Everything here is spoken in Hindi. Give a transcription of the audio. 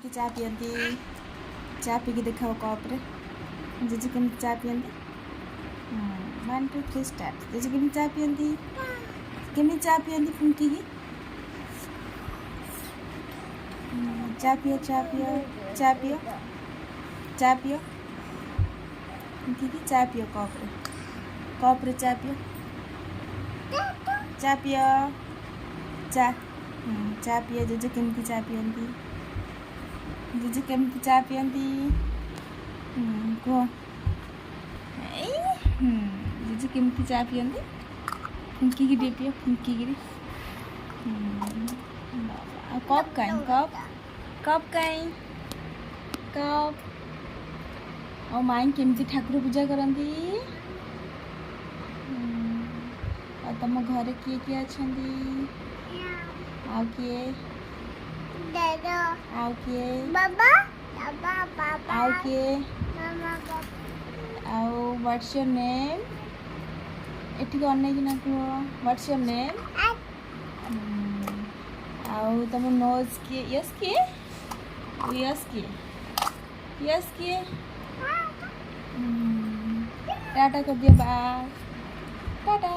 चा पियंती चा पी के देखा कप रे जीजू केमती चा पियंती 1 2 3 स्टार्ट जीजू केमती चा पियंती फुंकी की चा पियो फुंकी की चा पियो कप रे चा पियो चा पियो जीजू केमती चा पियंती कह जीजू केमती चा पियंती फुंकी की पियो फुंकी की कप कहीं कप और माई केमती ठाकुर पूजा करती और तुम घरे किए किए अच्छा आउ किए आउ किए आउ किए आउ व्हाट्स योर नेम एठी अनेक ना कह व्हाट्स योर नेम आउ तुम नोज किए यस किए टाटा कर दिया बाय टाटा